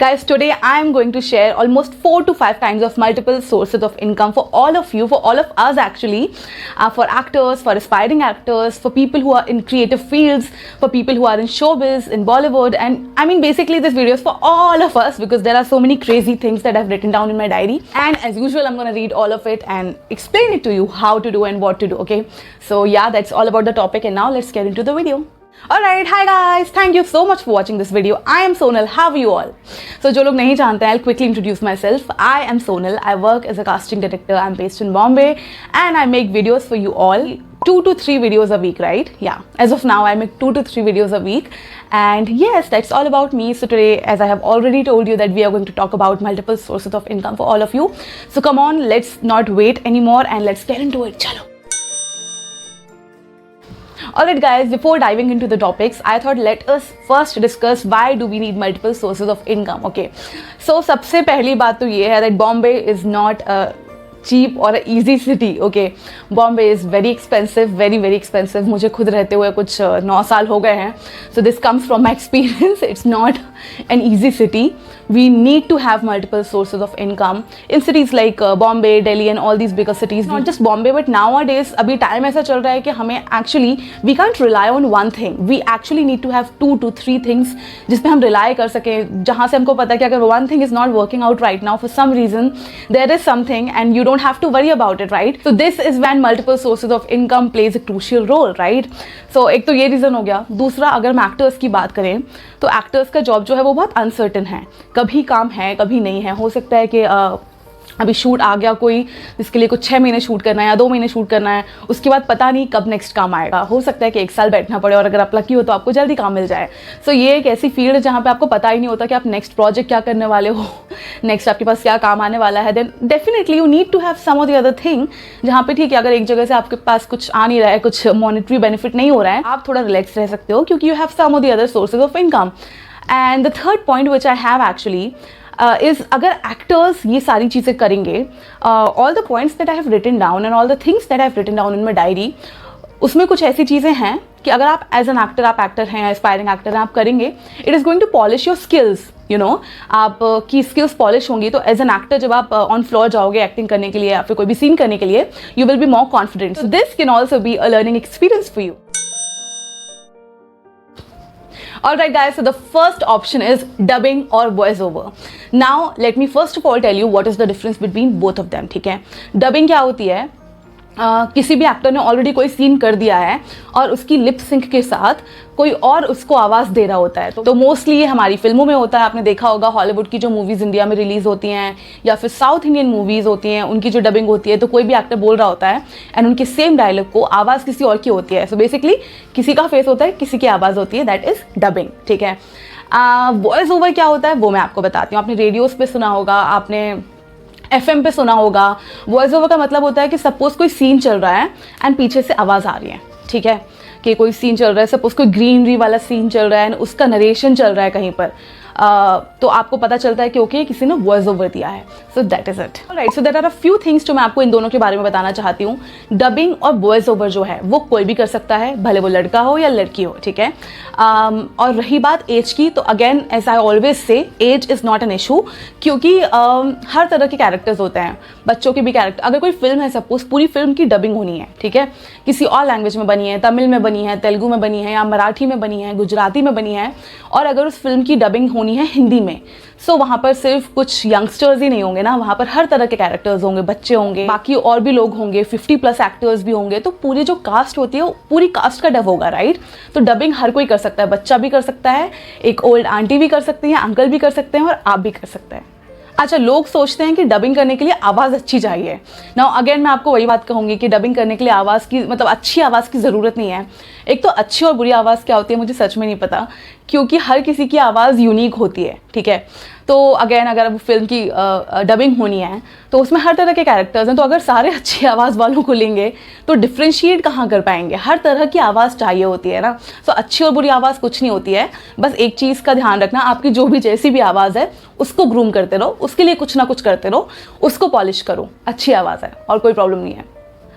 Guys, today I am going to share almost 4 to 5 kinds of multiple sources of income for all of you, for all of us actually, for actors, for aspiring actors, for people who are in creative fields, for people who are in showbiz, in Bollywood, and I mean basically this video is for all of us because there are so many crazy things that I've written down in my diary, and as usual I'm going to read all of it and explain it to you how to do and what to do, okay? So yeah, that's all about the topic, and now let's get into the video. Alright, hi guys, thank you so much for watching this video. I am Sonal, how are you all? So जो लोग नहीं जानते हैं, I'll quickly introduce myself. I am Sonal, I work as a casting director, I'm based in Bombay and I make videos for you all. 2 to 3 videos a week, right? Yeah, as of now I make 2 to 3 videos a week, and yes, that's all about me. So today, as I have already told you, that we are going to talk about multiple sources of income for all of you. So come on, let's not wait anymore and let's get into it. Chalo. Alright guys, before diving into the topics, I thought let us first discuss why do we need multiple sources of income, okay? So सबसे पहली बात तो ये है that Bombay is not a cheap or a easy city, okay? Bombay is very expensive, very expensive. मुझे खुद रहते हुए कुछ 9 साल हो गए हैं. So this comes from my experience. It's not an easy city. We need to have multiple sources of income in cities like Bombay, Delhi and all these bigger cities. Not just Bombay, but nowadays अभी time ऐसा चल रहा है कि हमें actually we can't rely on one thing. We actually need to have 2 to 3 things जिस पे हम rely कर सकें, जहाँ से हमको पता है कि अगर one thing is not working out right now for some reason, there is something and you don't have to worry about it, right? So this is when multiple sources of income plays a crucial role, right? So एक तो ये reason हो गया. दूसरा, अगर हम actors की बात करें तो actors का job जो है वो बहुत uncertain है. कभी काम है, कभी नहीं है. हो सकता है कि अभी शूट आ गया कोई, जिसके लिए कुछ 6 महीने शूट करना है या 2 महीने शूट करना है, उसके बाद पता नहीं कब नेक्स्ट काम आएगा. हो सकता है कि 1 साल बैठना पड़े और अगर आप लकी हो तो आपको जल्दी काम मिल जाए. सो ये एक ऐसी फील्ड है जहाँ पे आपको पता ही नहीं होता कि आप नेक्स्ट प्रोजेक्ट क्या करने वाले हो, नेक्स्ट आपके पास क्या काम आने वाला है. Then definitely you need to have some of the other thing, जहाँ पे ठीक है अगर एक जगह से आपके पास कुछ आ नहीं रहा है, कुछ मॉनेटरी बेनिफिट नहीं हो रहा है, आप थोड़ा रिलैक्स रह सकते हो क्योंकि you have some of the other sources of income. And the third point which I have actually is अगर actors ये सारी चीज़ें करेंगे, all the points that I have written down and all the things that I have written down in my diary, उसमें कुछ ऐसी चीज़ें हैं कि अगर आप एज एन एक्टर, आप एक्टर हैं, एस्पायरिंग एक्टर हैं, आप करेंगे, it is going to polish your skills. You know, आप की स्किल्स पॉलिश होंगी तो एज एन एक्टर जब आप ऑन फ्लोर जाओगे एक्टिंग करने के लिए या फिर कोई भी सीन करने के लिए, you will be more confident. So this can also be a learning experience for you. Alright guys, so the first option is dubbing or voiceover. Now let me first of all tell you what is the difference between both of them, ठीक है? Dubbing क्या होती है? किसी भी actor ने already कोई scene कर दिया है और उसकी लिप सिंक के साथ कोई और उसको आवाज़ दे रहा होता है. तो मोस्टली ये हमारी फिल्मों में होता है. आपने देखा होगा हॉलीवुड की जो मूवीज़ इंडिया में रिलीज़ होती हैं या फिर साउथ इंडियन मूवीज़ होती हैं, उनकी जो डबिंग होती है तो कोई भी एक्टर बोल रहा होता है एंड उनके सेम डायलॉग को आवाज़ किसी और की होती है. सो बेसिकली किसी का फेस होता है, किसी की आवाज़ होती है, दैट इज़ डबिंग, ठीक है? वॉइस ओवर क्या होता है वो मैं आपको बताती हूँ. आपने रेडियोज़ पे सुना होगा, आपने FM पे सुना होगा. वॉइस ओवर का मतलब होता है कि सपोज कोई सीन चल रहा है एंड पीछे से आवाज़ आ रही है, ठीक है? कि कोई सीन चल रहा है, सपोज कोई ग्रीनरी वाला सीन चल रहा है एंड उसका नरेशन चल रहा है कहीं पर, तो आपको पता चलता है कि ओके किसी ने वॉइस ओवर दिया है. So that is it. Right, so there are a few things जो मैं आपको इन दोनों के बारे में बताना चाहती हूँ. डबिंग और वॉइस ओवर जो है वो कोई भी कर सकता है, भले वो लड़का हो या लड़की हो, ठीक है? और रही बात एज की, तो again as I always say, age is not an issue क्योंकि हर तरह के कैरेक्टर्स होते हैं. बच्चों के भी कैरेक्टर, अगर कोई फिल्म है सपोज पूरी फिल्म की डबिंग होनी है, ठीक है, किसी और लैंग्वेज में बनी है, तमिल में बनी है, तेलुगु में बनी है या मराठी में बनी है, गुजराती में बनी है, और अगर उस फिल्म की डबिंग होनी है हिंदी में, सो वहाँ पर सिर्फ कुछ यंगस्टर्स ही नहीं होंगे ना, वहाँ पर हर तरह के कैरेक्टर्स होंगे, बच्चे होंगे, बाकी और भी लोग होंगे, 50+ एक्टर्स भी होंगे. तो पूरी जो कास्ट होती है वो पूरी कास्ट का डब होगा, राइट? तो डबिंग हर कोई कर सकता है, बच्चा भी कर सकता है, एक ओल्ड आंटी भी कर सकती है, अंकल भी कर सकते हैं और आप भी कर सकते हैं. अच्छा, लोग सोचते हैं कि डबिंग करने के लिए आवाज़ अच्छी चाहिए. नाउ अगेन मैं आपको वही बात कहूँगी कि डबिंग करने के लिए आवाज़ की, मतलब अच्छी आवाज़ की ज़रूरत नहीं है. एक तो अच्छी और बुरी आवाज़ क्या होती है मुझे सच में नहीं पता, क्योंकि हर किसी की आवाज़ यूनिक होती है, ठीक है? तो अगेन अगर अब फिल्म की डबिंग होनी है तो उसमें हर तरह के कैरेक्टर्स हैं, तो अगर सारे अच्छी आवाज़ वालों को लेंगे तो डिफ्रेंशिएट कहाँ कर पाएंगे? हर तरह की आवाज़ चाहिए होती है ना. सो अच्छी और बुरी आवाज़ कुछ नहीं होती है, बस एक चीज़ का ध्यान रखना, आपकी जो भी जैसी भी आवाज़ है उसको ग्रूम करते रहो, उसके लिए कुछ ना कुछ करते रहो, उसको पॉलिश करो. अच्छी आवाज़ है और कोई प्रॉब्लम नहीं है.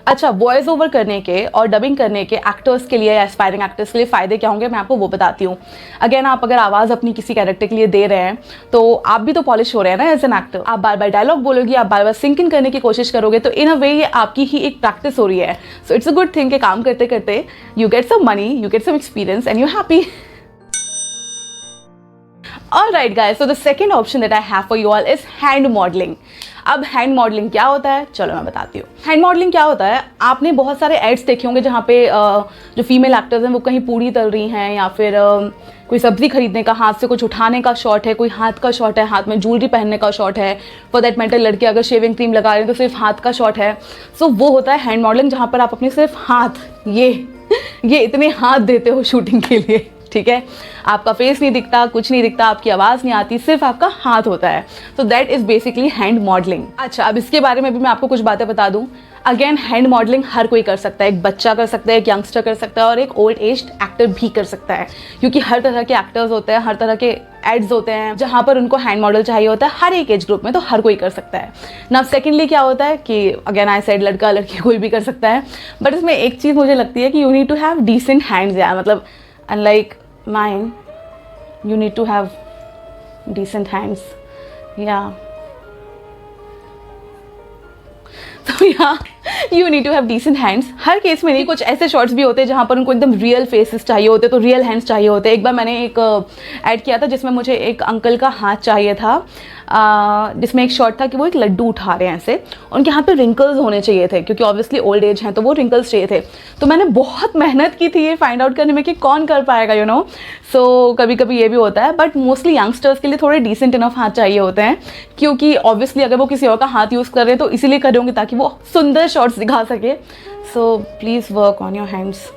अच्छा, वॉइस ओवर करने के और डबिंग करने के एक्टर्स के लिए या एस्पायरिंग एक्टर्स के लिए फ़ायदे क्या होंगे, मैं आपको वो बताती हूँ। अगेन, आप अगर आवाज़ अपनी किसी कैरेक्टर के लिए दे रहे हैं तो आप भी तो पॉलिश हो रहे हैं ना एज एन एक्टर। आप बार बार डायलॉग बोलोगे, आप बार बार सिंक इन करने की कोशिश करोगे, तो इन अ वे ये आपकी ही एक प्रैक्टिस हो रही है। So it's a good thing कि काम करते करते you get some money, you get some experience and you happy. Alright guys, so the second option that I have for you all is hand modeling. अब hand modelling क्या होता है, चलो मैं बताती हूँ। हैंड मॉडलिंग क्या होता है, आपने बहुत सारे एड्स देखे होंगे जहाँ पे जो फीमेल एक्टर्स हैं वो कहीं पूड़ी तल रही हैं, या फिर कोई सब्जी खरीदने का, हाथ से कुछ उठाने का शॉट है, कोई हाथ का शॉट है, हाथ में ज्वेलरी पहनने का शॉट है। फॉर दैट मैटर लड़के अगर शेविंग क्रीम लगा रहे हैं तो सिर्फ हाथ का शॉट है। सो वो होता है हैंड मॉडलिंग, जहाँ पर आप अपने सिर्फ हाथ, ये इतने हाथ देते हो शूटिंग के लिए, ठीक है। आपका फेस नहीं दिखता, कुछ नहीं दिखता, आपकी आवाज़ नहीं आती, सिर्फ आपका हाथ होता है। So that is basically hand modelling. अच्छा, अब इसके बारे में भी मैं आपको कुछ बातें बता दूं। अगेन, हैंड मॉडलिंग हर कोई कर सकता है, एक बच्चा कर सकता है, एक यंगस्टर कर सकता है और एक ओल्ड एज एक्टर भी कर सकता है, क्योंकि हर तरह के एक्टर्स होते हैं, हर तरह के एड्स होते हैं जहाँ पर उनको हैंड मॉडल चाहिए होता है। हर एक एज ग्रुप में तो हर कोई कर सकता है ना। सेकेंडली क्या होता है कि अगेन आई सेड लड़का लड़की कोई भी कर सकता है, बट इसमें एक चीज़ मुझे लगती है कि you need to have decent hands यार। मतलब unlike mine, you need to have decent hands, yeah. So yeah, you need to have decent hands. Her case में नहीं, कुछ ऐसे शॉट्स भी होते हैं जहाँ पर उनको एकदम रियल फेसेस चाहिए होते, तो रियल हैंड्स चाहिए होते। एक बार मैंने एक ऐड किया था जिसमें मुझे एक अंकल का हाथ चाहिए था, जिसमें एक शॉट था कि वो एक लड्डू उठा रहे हैं ऐसे, उनके हाथ पे रिंकल्स होने चाहिए थे क्योंकि ऑब्वियसली ओल्ड एज हैं तो वो रिंकल्स चाहिए थे। तो मैंने बहुत मेहनत की थी ये फाइंड आउट करने में कि कौन कर पाएगा, यू नो। सो कभी कभी ये भी होता है, बट मोस्टली यंगस्टर्स के लिए थोड़े डिसेंट इनफ हाथ चाहिए होते हैं, क्योंकि ऑब्वियसली अगर वो किसी और का हाथ यूज़ कर रहे हैं तो इसीलिए कर रहे होंगे ताकि वो सुंदर शॉट्स दिखा सके। So please work on your hands.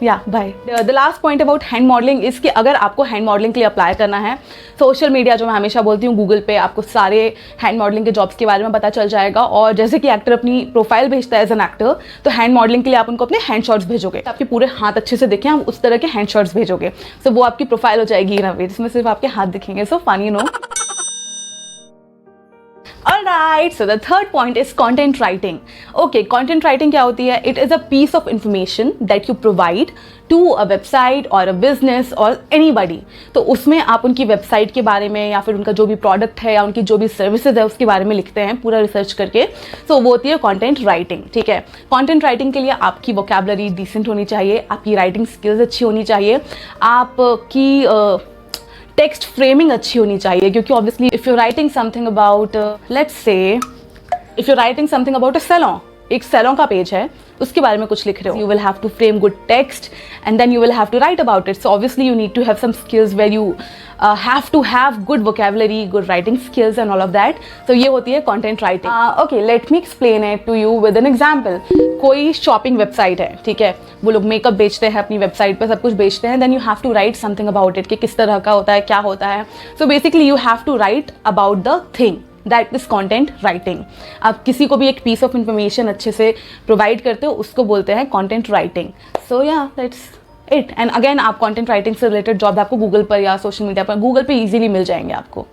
या बाय। The last point about hand modeling is कि अगर आपको हैंड मॉडलिंग के लिए अप्लाई करना है, सोशल मीडिया, जो मैं हमेशा बोलती हूँ, गूगल पे आपको सारे हैंड मॉडलिंग के जॉब्स के बारे में पता चल जाएगा। और जैसे कि एक्टर अपनी प्रोफाइल भेजता है एज एन एक्टर, तो हैंड मॉडलिंग के लिए आप उनको अपने हैंड शॉट्स भेजोगे, आपके पूरे हाथ अच्छे से दिखें, आप उस तरह के हैंड शॉट्स भेजोगे। सो वो आपकी प्रोफाइल हो जाएगी इन अ वे जिसमें सिर्फ आपके हाथ दिखेंगे। So funny, no. Alright, so the third point is content writing. Okay, content writing क्या होती है? It is a piece of information that you provide to a website or a business or anybody. तो उसमें आप उनकी website के बारे में या फिर उनका जो भी प्रोडक्ट है या उनकी जो भी सर्विसेज है उसके बारे में लिखते हैं पूरा रिसर्च करके। सो वो होती है कंटेंट राइटिंग, ठीक है। कंटेंट राइटिंग के लिए आपकी वोकैबुलरी डिसेंट होनी चाहिए, आपकी राइटिंग स्किल्स अच्छी होनी चाहिए, आपकी टेक्स्ट फ्रेमिंग अच्छी होनी चाहिए, क्योंकि obviously if you writing something about, let's say if you writing something about a salon, एक सैलून का पेज है, उसके बारे में कुछ लिख रहे हो, you will have to frame good text and then you will have to write about it. So obviously you need to have some skills where you have to have good vocabulary, good writing skills and all of that. सो ये होती है content writing. Okay, let me explain it to you with an example. कोई shopping website है, ठीक है, वो लोग makeup बेचते हैं अपनी वेबसाइट पर, सब कुछ बेचते हैं, then you have to write something about it कि किस तरह का होता है, क्या होता है। So basically you have to write about the thing, that is content writing. आप किसी को भी एक पीस ऑफ इंफॉर्मेशन अच्छे से प्रोवाइड करते हो, उसको बोलते हैं content writing. So yeah that's it. And again, आप कॉन्टेंट राइटिंग से रिलेटेड जॉब आपको गूगल पर या सोशल मीडिया पर, गूगल पे इजीली मिल जाएंगे आपको।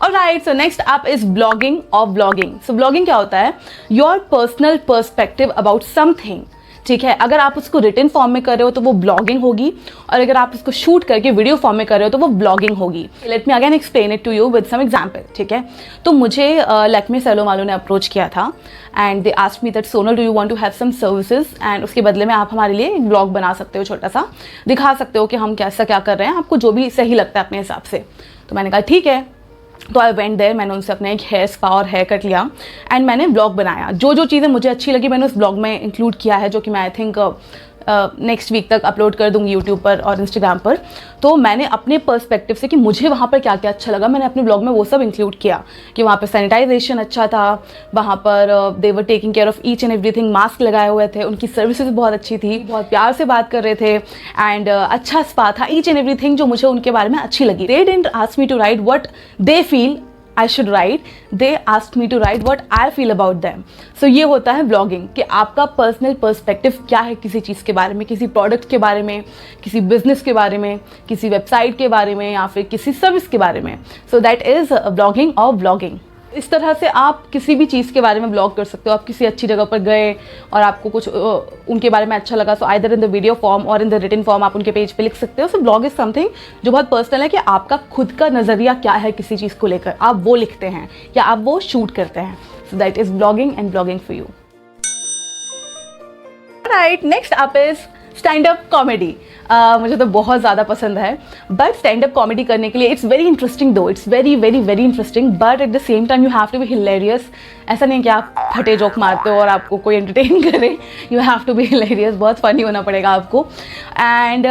Alright, so next up is blogging or vlogging. So blogging क्या होता है? Your personal perspective about something. ठीक है, अगर आप उसको रिटन फॉर्म में कर रहे हो तो वो ब्लॉगिंग होगी, और अगर आप उसको शूट करके वीडियो फॉर्म में कर रहे हो तो वो ब्लॉगिंग होगी। Let me again explain it to you with some example, ठीक है। तो मुझे लैक्मे सैलून वालों ने अप्रोच किया था and they asked me that Sonal, do you want to have some services, and उसके बदले में आप हमारे लिए एक ब्लॉग बना सकते हो, छोटा सा दिखा सकते हो कि हम कैसा क्या कर रहे हैं, आपको जो भी सही लगता है अपने हिसाब से। तो मैंने कहा ठीक है। तो आई वेंट देयर, मैंने उनसे अपना एक हेयर स्पा और हेयर कट लिया एंड मैंने ब्लॉग बनाया। जो जो चीज़ें मुझे अच्छी लगी मैंने उस ब्लॉग में इंक्लूड किया है, जो कि मैं आई थिंक नेक्स्ट वीक तक अपलोड कर दूँगी यूट्यूब पर और इंस्टाग्राम पर। तो मैंने अपने पर्सपेक्टिव से कि मुझे वहाँ पर क्या क्या अच्छा लगा, मैंने अपने ब्लॉग में वो सब इंक्लूड किया कि वहाँ पर सैनिटाइजेशन अच्छा था, वहाँ पर they were taking care of each and everything, mask लगाए हुए थे, उनकी सर्विसेज बहुत अच्छी थी, बहुत प्यार से बात कर रहे थे एंड अच्छा स्पा था, ईच एंड एवरीथिंग जो मुझे उनके बारे में अच्छी लगी। They didn't ask me to write what they feel I should write, they asked me to write what I feel about them. So ये होता है ब्लॉगिंग कि आपका पर्सनल पर्सपेक्टिव क्या है किसी चीज़ के बारे में, किसी प्रोडक्ट के बारे में, किसी बिजनेस के बारे में, किसी वेबसाइट के बारे में या फिर किसी सर्विस के बारे में। So that is ब्लॉगिंग और ब्लॉगिंग। इस तरह से आप किसी भी चीज़ के बारे में ब्लॉग कर सकते हो। आप किसी अच्छी जगह पर गए और आपको कुछ उनके बारे में अच्छा लगा, so either in the video form और इन द रिटन फॉर्म आप उनके पेज पे लिख सकते हो। सो ब्लॉग इज़ समथिंग जो बहुत पर्सनल है कि आपका खुद का नज़रिया क्या है किसी चीज़ को लेकर, आप वो लिखते हैं या आप वो शूट करते हैं। सो that is blogging and blogging for you. Right, next up is stand up comedy. मुझे तो बहुत ज़्यादा पसंद है, बट स्टैंड अप कॉमेडी करने के लिए it's very interesting though, it's very very very interesting, but at the same time you have to be hilarious. ऐसा नहीं कि आप फटे जोक मारते हो और आपको कोई एंटरटेन करे, you have to be hilarious, बहुत फनी होना पड़ेगा आपको। एंड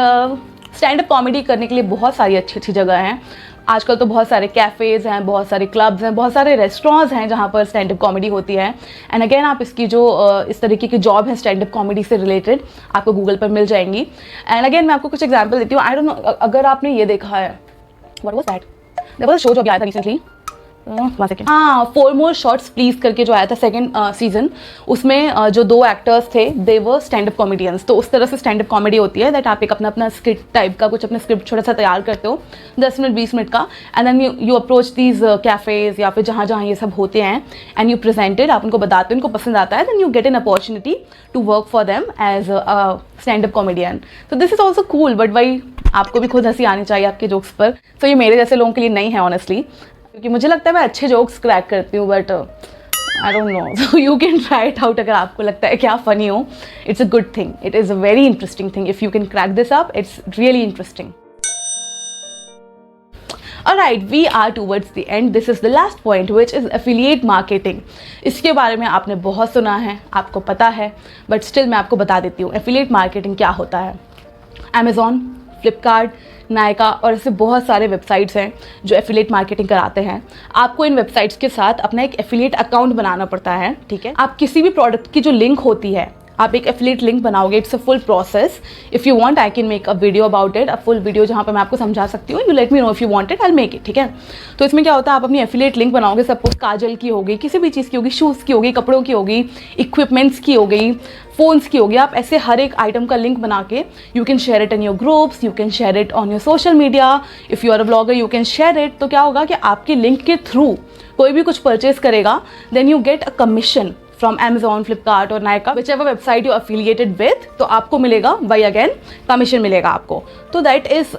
स्टैंड अप कॉमेडी करने के लिए बहुत सारी अच्छी अच्छी जगह हैं। आजकल तो बहुत सारे कैफ़ेज़ हैं, बहुत सारे क्लब्स हैं, बहुत सारे रेस्टोरेंट्स हैं जहाँ पर स्टैंड अप कॉमेडी होती है। एंड अगेन आप इसकी जो इस तरीके की जॉब है स्टैंड अप कॉमेडी से रिलेटेड, आपको गूगल पर मिल जाएंगी। एंड अगेन मैं आपको कुछ एग्जांपल देती हूँ। आई डोंट नो अगर आपने ये देखा है, what was that, there was a show जो अभी आया था रिसेंटली, हाँ, 4 मोर शॉट्स प्लीज करके जो आया था सेकंड सीजन, उसमें जो 2 एक्टर्स थे दे वर स्टैंड अप कॉमेडियंस। तो उस तरह से स्टैंड अप कॉमेडी होती है दैट आप एक अपना स्क्रिप्ट टाइप का कुछ अपना स्क्रिप्ट छोटा सा तैयार करते हो 10 मिनट 20 मिनट का, and then you approach these cafes या फिर जहाँ जहाँ ये सब होते हैं एंड यू प्रेजेंटेड, आप उनको बताते हो, उनको पसंद आता है, then you get an opportunity to work for them as stand up comedian. तो this is also cool, but भाई आपको भी खुद हंसी आनी चाहिए आपके जोक्स पर। तो ये मेरे जैसे लोगों के लिए नहीं है ऑनेस्टली, क्योंकि मुझे लगता है मैं अच्छे जोक्स क्रैक करती हूँ, but I don't know, so you can try it out. अगर आपको लगता है कि आप फनी हो, it's a good thing, it is a very interesting thing. If you can crack this up, it's really interesting. Alright, we are towards the end. This is the last point, which is affiliate marketing. इसके बारे में आपने बहुत सुना है, आपको पता है, बट स्टिल मैं आपको बता देती हूँ affiliate marketing क्या होता है। Amazon, फ्लिपकार्ट, नायका और ऐसे बहुत सारे वेबसाइट्स हैं जो एफिलिएट मार्केटिंग कराते हैं। आपको इन वेबसाइट्स के साथ अपना एक एफिलिएट अकाउंट बनाना पड़ता है, ठीक है। आप किसी भी प्रोडक्ट की जो लिंक होती है, आप एक एफिलिएट लिंक बनाओगे, it's a full process. If you want I can make a video about it, a full video जहाँ पर मैं आपको समझा सकती हूँ। You let me know if you want it, I will make it, ठीक है। तो इसमें क्या होता है, आप अपनी एफिलिएट लिंक बनाओगे, सपोज काजल की होगी, किसी भी चीज़ की होगी, शूज़ की होगी, कपड़ों की होगी, इक्विपमेंट्स की हो गई, फ़ोन्स की होगी। आप ऐसे हर एक आइटम का लिंक बना के you can share it in your groups, you can share it on your social media, if you are a blogger you can share it. तो क्या होगा कि आपके लिंक के थ्रू कोई भी कुछ परचेज करेगा, then you get a commission from Amazon, Flipkart और Nykaa, whichever website you affiliated with, तो आपको मिलेगा बाई अगेन कमीशन मिलेगा आपको। तो that is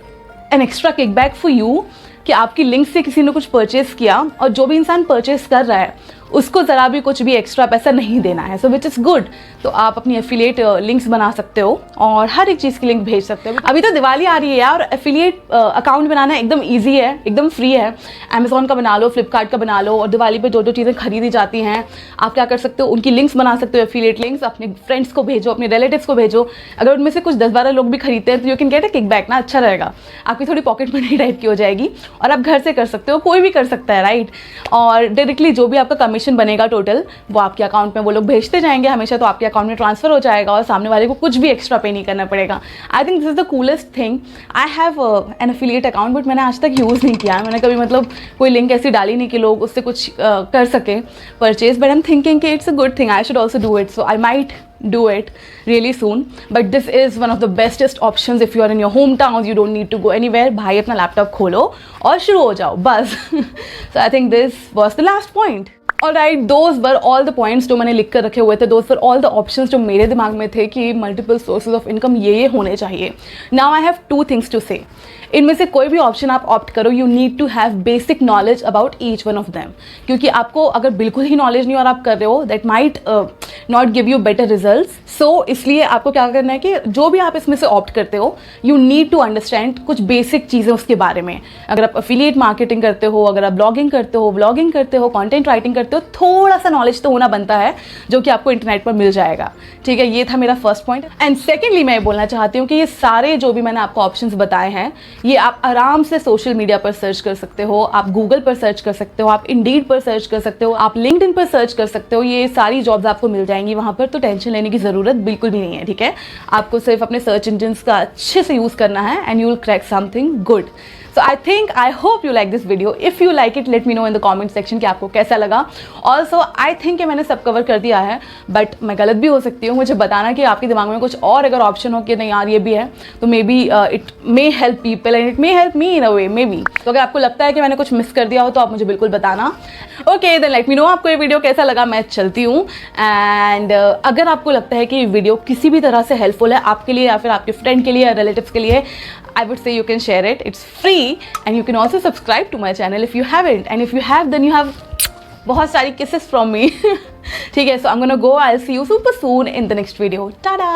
an extra kickback for you कि आपकी लिंक से किसी ने कुछ परचेज किया और जो भी इंसान परचेज कर रहा है उसको ज़रा भी कुछ भी एक्स्ट्रा पैसा नहीं देना है, सो विच इज़ गुड। तो आप अपनी एफिलिएट लिंक्स बना सकते हो और हर एक चीज़ की लिंक भेज सकते हो। अभी तो दिवाली आ रही है यार, एफिलिएट अकाउंट बनाना एकदम ईजी है, एकदम फ्री है। अमेज़ॉन का बना लो, फ्लिपकार्ट का बना लो, और दिवाली पे जो जो चीज़ें खरीदी जाती हैं आप क्या कर सकते हो, उनकी लिंक्स बना सकते हो, एफिलिएट लिंक्स। अपने फ्रेंड्स को भेजो, अपने रिलेटिव्स को भेजो। अगर उनमें से कुछ 10-12 लोग भी खरीदते हैं तो you can get a kickback ना, अच्छा रहेगा, आपकी थोड़ी पॉकेट मनी टाइप की हो जाएगी और आप घर से कर सकते हो, कोई भी कर सकता है, राइट। और डायरेक्टली जो भी आपका कमीशन बनेगा टोटल, वो आपके अकाउंट में वो लोग भेजते जाएंगे हमेशा, तो आपके अकाउंट में ट्रांसफर हो जाएगा और सामने वाले को कुछ भी एक्स्ट्रा पे नहीं करना पड़ेगा। I think this is the coolest thing. I have an affiliate account, but मैंने आज तक यूज़ नहीं किया है। मैंने कभी मतलब कोई लिंक ऐसी डाली नहीं कि लोग उससे कुछ कर सके purchase, but I am thinking कि it's a good thing, I should also do it, so I might do it really soon. But this is one of the bestest options if you are in your hometown, you don't need to go anywhere. भाई अपना laptop खोलो और शुरू हो जाओ बस। So I think this was the last point. Alright, those were all the points जो मैंने लिख कर रखे हुए थे, those were all the options जो मेरे दिमाग में थे कि multiple sources of income ये होने चाहिए। Now I have 2 things to say. इनमें से कोई भी ऑप्शन आप ऑप्ट करो, you need to have basic knowledge about each one of them, क्योंकि आपको अगर बिल्कुल ही नॉलेज नहीं और आप कर रहे हो, that might not give you better results. So इसलिए आपको क्या करना है कि जो भी आप इसमें से ऑप्ट करते हो, यू नीड टू अंडरस्टैंड कुछ बेसिक चीज़ें उसके बारे में। अगर आप एफिलिएट मार्केटिंग करते हो, अगर आप ब्लॉगिंग करते हो, व्लॉगिंग करते हो, कॉन्टेंट राइटिंग करते हो, थोड़ा सा नॉलेज तो होना बनता है जो कि आपको इंटरनेट पर मिल जाएगा, ठीक है। ये था मेरा फर्स्ट पॉइंट। एंड सेकेंडली मैं बोलना चाहती हूँ कि ये सारे जो भी मैंने आपको ऑप्शंस बताए हैं, ये आप आराम से सोशल मीडिया पर सर्च कर सकते हो, आप गूगल पर सर्च कर सकते हो, आप इंडीड पर सर्च कर सकते हो, आप लिंक्डइन पर सर्च कर सकते हो। ये सारी जॉब्स आपको मिल जाएंगी वहाँ पर, तो टेंशन लेने की ज़रूरत बिल्कुल भी नहीं है, ठीक है। आपको सिर्फ अपने सर्च इंजिन्स का अच्छे से यूज़ करना है and you will crack something good. So I think I hope you like this video. If you like it let me no in the comment section कि आपको कैसा लगा. ऑल्सो आई थिंक कि मैंने सब कवर कर दिया है, बट मैं गलत भी हो सकती हूँ. मुझे बताना कि आपके दिमाग में कुछ और अगर ऑप्शन हो कि नहीं यार ये भी है, तो may be it may help people and it may help me in a way may be. तो अगर आपको लगता है कि मैंने कुछ मिस कर दिया हो तो आप मुझे बिल्कुल बताना. Okay then let me know आपको ये वीडियो कैसा लगा. मैं चलती हूँ. एंड अगर आपको लगता है कि ये वीडियो किसी भी तरह से हेल्पफुल है आपके लिए या फिर आपके फ्रेंड के लिए या रिलेटिव्स के लिए, I would say you can share it. It's free and you can also subscribe to my channel if you haven't. And if you have, then you have बहुत सारी kisses from me. ठीक है, so I'm gonna go. I'll see you super soon in the next video. Ta-da!